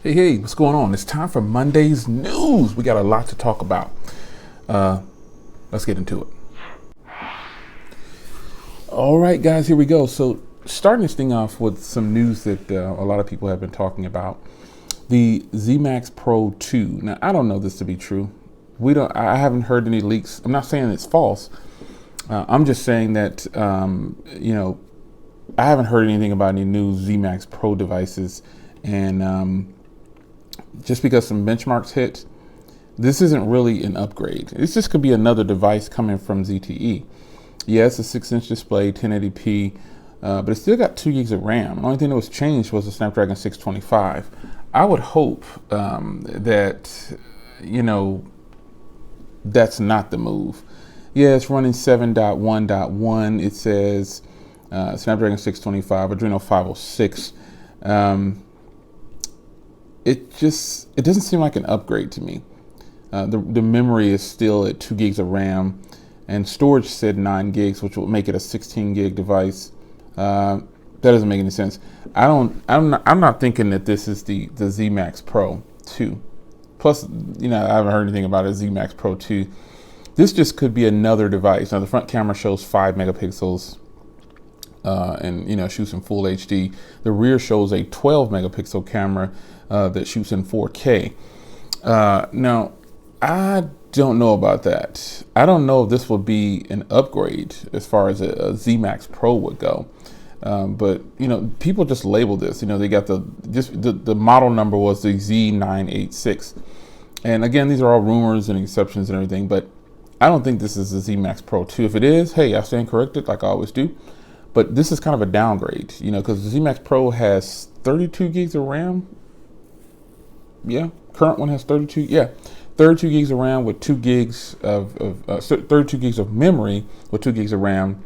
Hey, what's going on? It's time for Monday's news. We got a lot to talk about. Let's get into it. All right, guys, here we go. So, starting this thing off with some news that a lot of people have been talking about. The ZMax Pro 2. Now, I don't know this to be true. I haven't heard any leaks. I'm not saying it's false. I'm just saying that, I haven't heard anything about any new ZMax Pro devices. And just because some benchmarks hit, this isn't really an upgrade. This just could be another device coming from ZTE. Yeah, it's a 6-inch display, 1080p, but it still got 2 gigs of RAM. The only thing that was changed was the Snapdragon 625. I would hope that, that's not the move. Yeah, it's running 7.1.1. It says Snapdragon 625, Adreno 506. It doesn't seem like an upgrade to me. The memory is still at 2 gigs of RAM, and storage said 9 gigs, which would make it a 16 gig device. That doesn't make any sense. I'm not thinking that this is the ZMax Pro 2. Plus, I haven't heard anything about a ZMax Pro 2. This just could be another device. Now, the front camera shows 5 megapixels. And shoots in full HD. The rear shows a 12 megapixel camera that shoots in 4K. Now, I don't know about that. I don't know if this would be an upgrade as far as a ZMax Pro would go. But people just label this. They got the model number was the Z986, and again, these are all rumors and exceptions and everything. But I don't think this is the ZMax Pro 2. If it is, hey, I stand corrected like I always do. But this is kind of a downgrade, because the ZMax Pro has 32 gigs of RAM. Yeah, current one has 32. Yeah, 32 gigs of RAM with 2 gigs of 32 gigs of memory with 2 gigs of RAM.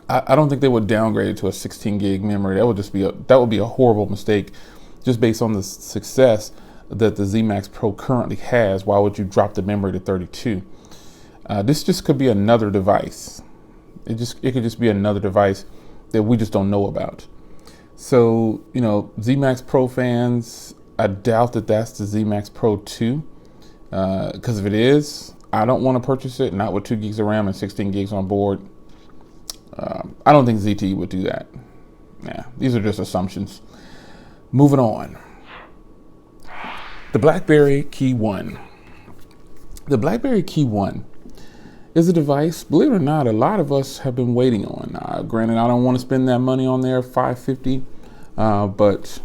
I don't think they would downgrade it to a 16 gig memory. That would be a horrible mistake, just based on the success that the ZMax Pro currently has. Why would you drop the memory to 32? This just could be another device. It could just be another device that we just don't know about. So, ZMax Pro fans, I doubt that that's the ZMax Pro 2. Because if it is, I don't want to purchase it, not with 2 gigs of RAM and 16 gigs on board. I don't think ZTE would do that. Yeah, these are just assumptions. Moving on. The BlackBerry KeyOne. The BlackBerry KeyOne is a device, believe it or not, a lot of us have been waiting on. Granted, I don't want to spend that money on there, $550, but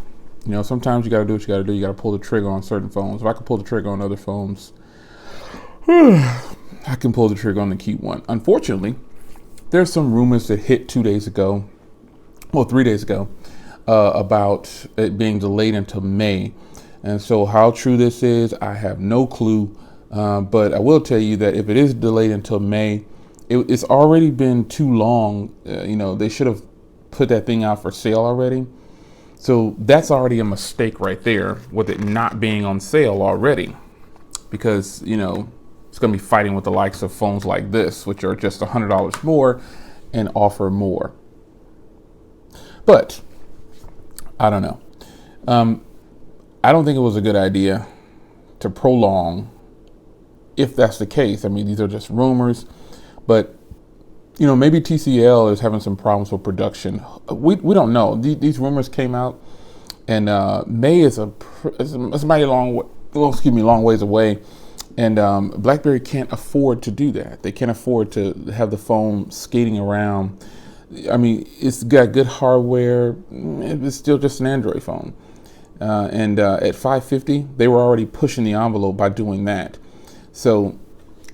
sometimes you got to do what you got to do. You got to pull the trigger on certain phones. If I can pull the trigger on other phones, I can pull the trigger on the KeyOne. Unfortunately, there's some rumors that hit 3 days ago, about it being delayed until May. And so how true this is, I have no clue. But I will tell you that if it is delayed until May, it's already been too long. They should have put that thing out for sale already. So that's already a mistake right there with it not being on sale already, because, it's going to be fighting with the likes of phones like this, which are just $100 more and offer more. But I don't know. I don't think it was a good idea to prolong. If that's the case, I mean, these are just rumors, but maybe TCL is having some problems with production. We don't know. These rumors came out, and May is a mighty long ways away, and BlackBerry can't afford to do that. They can't afford to have the phone skating around. I mean, it's got good hardware. It's still just an Android phone, and at $550, they were already pushing the envelope by doing that. So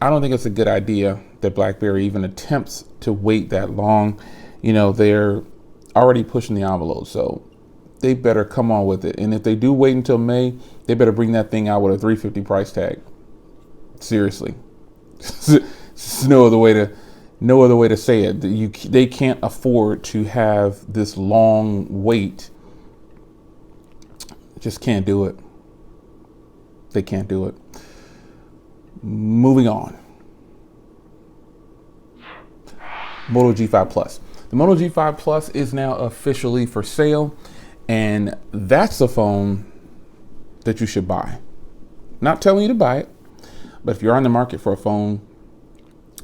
I don't think it's a good idea that BlackBerry even attempts to wait that long. They're already pushing the envelope, so they better come on with it. And if they do wait until May, they better bring that thing out with a $350 price tag. Seriously, there's no other way to say it. They can't afford to have this long wait. Just can't do it. They can't do it. Moving on. Moto G5 Plus. The Moto G5 Plus is now officially for sale, and that's a phone that you should buy. Not telling you to buy it, but if you're on the market for a phone,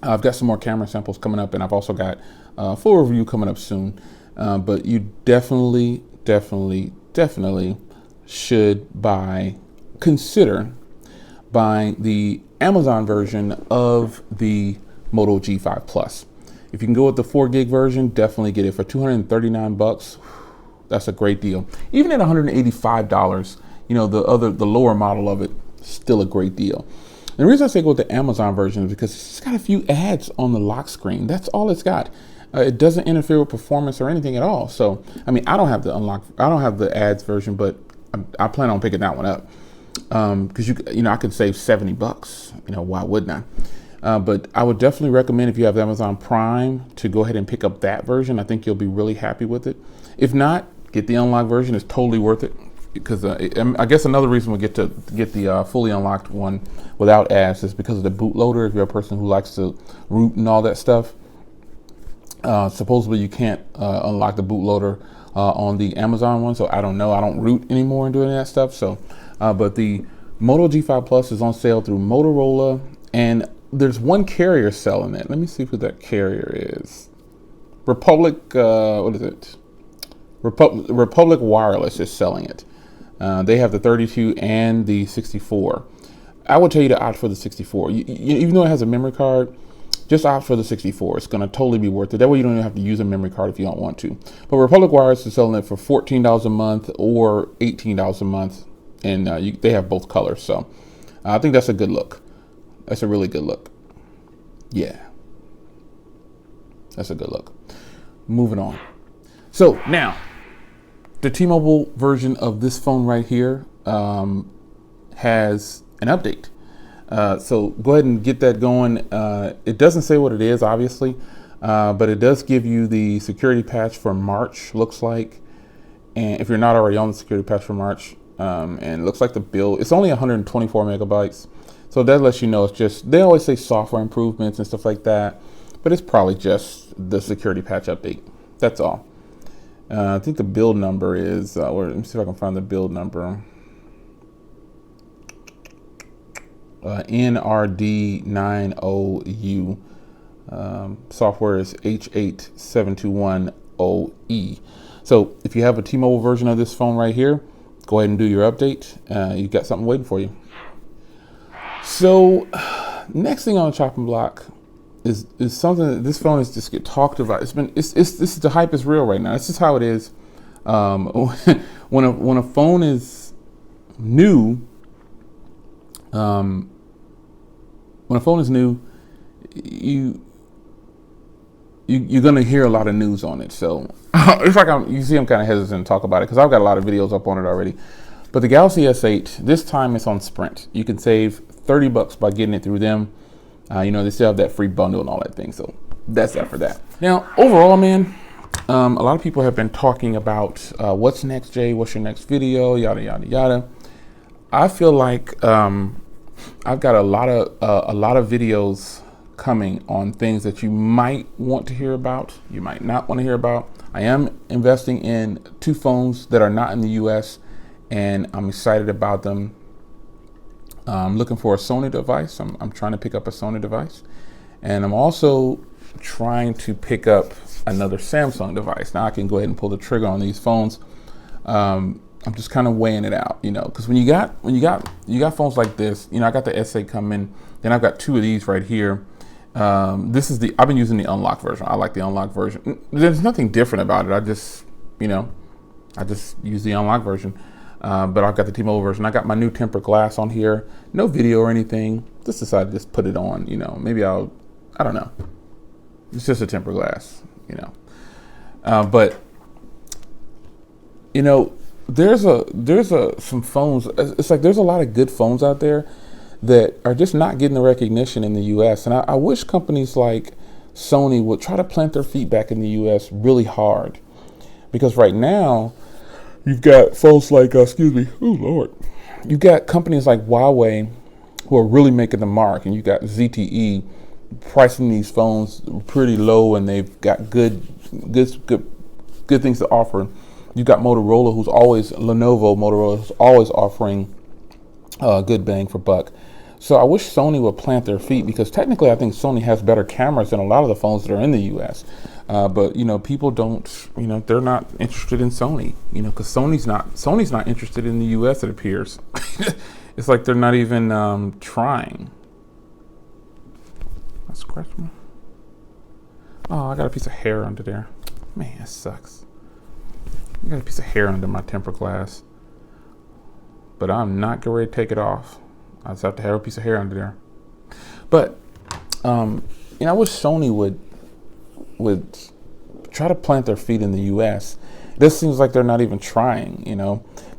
I've got some more camera samples coming up, and I've also got a full review coming up soon. But you definitely should consider buying the Amazon version of the Moto G5 Plus. If you can go with the 4 gig version, definitely get it for $239. That's a great deal. Even at $185, you know, the lower model of it, still a great deal. And the reason I say go with the Amazon version is because it's got a few ads on the lock screen. That's all it's got. It doesn't interfere with performance or anything at all. So, I mean, I don't have the ads version, but I plan on picking that one up. Because you know, I could save $70. You know, why wouldn't I? But I would definitely recommend, if you have Amazon Prime, to go ahead and pick up that version. I think you'll be really happy with it. If not, get the unlocked version. It's totally worth it. Because I guess another reason we get the fully unlocked one without ads is because of the bootloader. If you're a person who likes to root and all that stuff, supposedly you can't unlock the bootloader on the Amazon one. So I don't know. I don't root anymore and doing that stuff. So, but the Moto G5 Plus is on sale through Motorola, and there's one carrier selling it. Let me see who that carrier is. Republic. What is it? Republic Wireless is selling it. They have the 32 and the 64. I would tell you to opt for the 64. Even though it has a memory card, just opt for the 64. It's going to totally be worth it. That way you don't even have to use a memory card if you don't want to. But Republic Wireless is selling it for $14 a month or $18 a month. And they have both colors. So I think that's a good look. That's a really good look. Yeah. That's a good look. Moving on. So now, the T-Mobile version of this phone right here has an update. So go ahead and get that going. It doesn't say what it is, obviously, but it does give you the security patch for March, looks like. And if you're not already on the security patch for March, and it looks like the build, it's only 124 megabytes. So that lets you know it's just, they always say software improvements and stuff like that, but it's probably just the security patch update. That's all. I think the build number is, let me see if I can find the build number. NRD90U. Software is H8721OE. So if you have a T-Mobile version of this phone right here, go ahead and do your update. You got something waiting for you. So next thing on the chopping block is something that this phone is just get talked about. The hype is real right now. This is how it is. When a phone is new, you're gonna hear a lot of news on it. So it's like you see, I'm kind of hesitant to talk about it because I've got a lot of videos up on it already. But the Galaxy S8, this time it's on Sprint. You can save $30 by getting it through them. You know, they still have that free bundle and all that thing. So that's that for that. Now, overall, man, a lot of people have been talking about what's next, Jay? What's your next video? Yada, yada, yada. I feel like I've got a lot of videos coming on things that you might want to hear about, you might not want to hear about. I am investing in 2 phones that are not in the US, and I'm excited about them. I'm looking for a Sony device. I'm trying to pick up a Sony device, and I'm also trying to pick up another Samsung device. Now I can go ahead and pull the trigger on these phones. I'm just kind of weighing it out, you know, because when you got phones like this, you know, I got the S8 coming, then I've got 2 of these right here. I've been using the unlocked version. I like the unlocked version. There's nothing different about it. I just use the unlocked version. But I've got the T-Mobile version. I got my new tempered glass on here. No video or anything. Just decided to just put it on, you know. Maybe I don't know. It's just a tempered glass, you know. But, you know, there's some phones. It's like there's a lot of good phones out there that are just not getting the recognition in the U.S. And I wish companies like Sony would try to plant their feet back in the U.S. really hard. Because right now, you've got folks like, oh Lord. You've got companies like Huawei who are really making the mark, and you got ZTE pricing these phones pretty low, and they've got good things to offer. You've got Motorola, who's always offering good bang for buck. So I wish Sony would plant their feet, because technically I think Sony has better cameras than a lot of the phones that are in the U.S. But people don't, they're not interested in Sony, because Sony's not interested in the U.S. It appears. It's like they're not even trying. That's scratch me. Oh, I got a piece of hair under there. Man, it sucks. I got a piece of hair under my temper glass, but I'm not getting ready to take it off. I just have to have a piece of hair under there. But I wish Sony would try to plant their feet in the U.S. This seems like they're not even trying.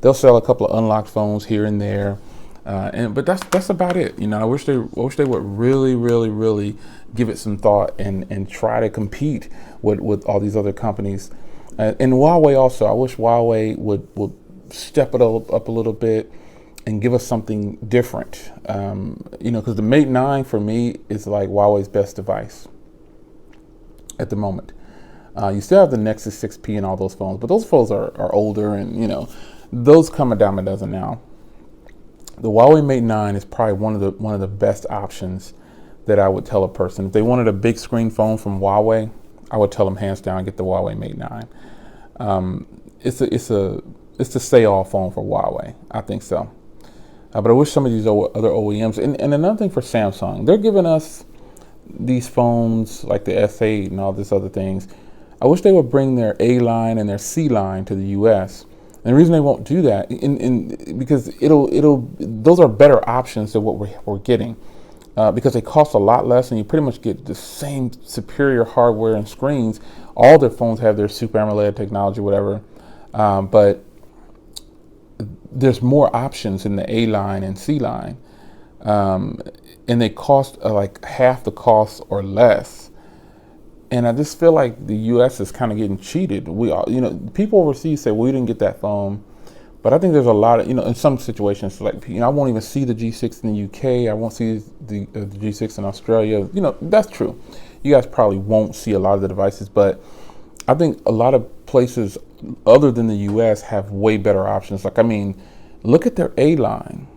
They'll sell a couple of unlocked phones here and there, but that's about it. I wish they would really, really, really give it some thought and try to compete with all these other companies. And Huawei also, I wish Huawei would step it up a little bit and give us something different. Because the Mate 9 for me is like Huawei's best device at the moment. You still have the Nexus 6P and all those phones, but those phones are older, and those come a dime a dozen now. The Huawei Mate 9 is probably one of the best options that I would tell a person. If they wanted a big screen phone from Huawei, I would tell them hands down, get the Huawei Mate 9. It's the say-all phone for Huawei. I think so. But I wish some of these other OEMs, and another thing for Samsung, they're giving us these phones like the S8 and all these other things. I wish they would bring their A line and their C line to the US. And the reason they won't do that, because those are better options than what we're getting, because they cost a lot less, and you pretty much get the same superior hardware and screens. All their phones have their Super AMOLED technology, whatever, but there's more options in the A line and C line, and they cost like half the cost or less. And I just feel like the U.S. is kind of getting cheated. We all, people overseas say, "Well, we didn't get that phone," but I think there's a lot of, in some situations, like, I won't even see the G6 in the UK. I won't see the G6 in Australia. That's true. You guys probably won't see a lot of the devices, but I think a lot of places other than the U.S. have way better options. Like, look at their A line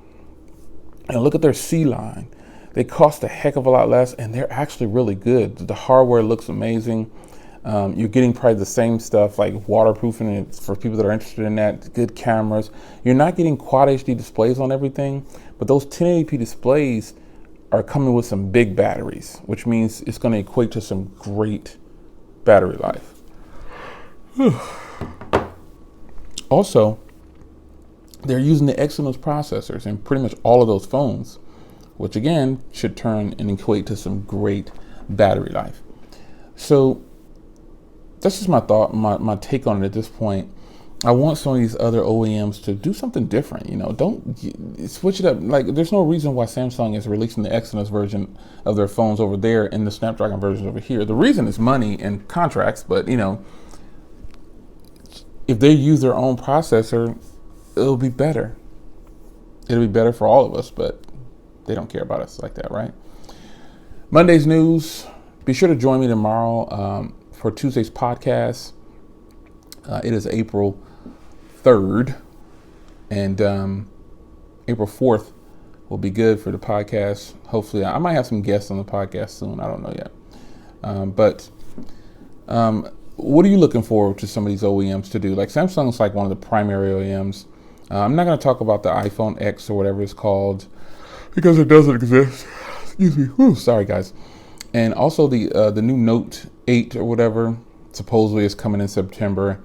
and look at their C line. They cost a heck of a lot less, and they're actually really good. The hardware looks amazing. You're getting probably the same stuff, like waterproofing for people that are interested in that, good cameras. You're not getting Quad HD displays on everything, but those 1080p displays are coming with some big batteries, which means it's going to equate to some great battery life. Also, they're using the Exynos processors in pretty much all of those phones, which again should turn and equate to some great battery life. So that's just my thought, my take on it at this point. I want some of these other OEMs to do something different. Don't switch it up. Like, there's no reason why Samsung is releasing the Exynos version of their phones over there and the Snapdragon versions over here. The reason is money and contracts, but if they use their own processor, it'll be better. It'll be better for all of us, but they don't care about us like that, right? Monday's news. Be sure to join me tomorrow for Tuesday's podcast. It is April 3rd, and April 4th will be good for the podcast. Hopefully, I might have some guests on the podcast soon. I don't know yet. But what are you looking forward to some of these OEMs to do? Like, Samsung's like one of the primary OEMs. I'm not going to talk about the iPhone X or whatever it's called, because it doesn't exist. Excuse me. Whew, sorry, guys. And also the new Note 8 or whatever supposedly is coming in September.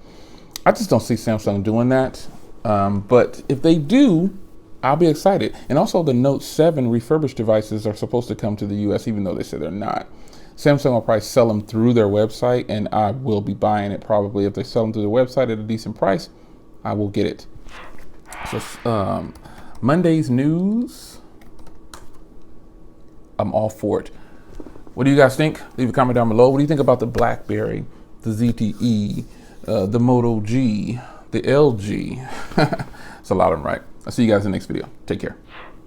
I just don't see Samsung doing that. But if they do, I'll be excited. And also the Note 7 refurbished devices are supposed to come to the US, even though they say they're not. Samsung will probably sell them through their website, and I will be buying it probably. If they sell them through their website at a decent price, I will get it. So Monday's news, I'm all for it. What do you guys think? Leave a comment down below. What do you think about the BlackBerry, the ZTE, the Moto G, the LG? It's a lot of them, right? I'll see you guys in the next video. Take care.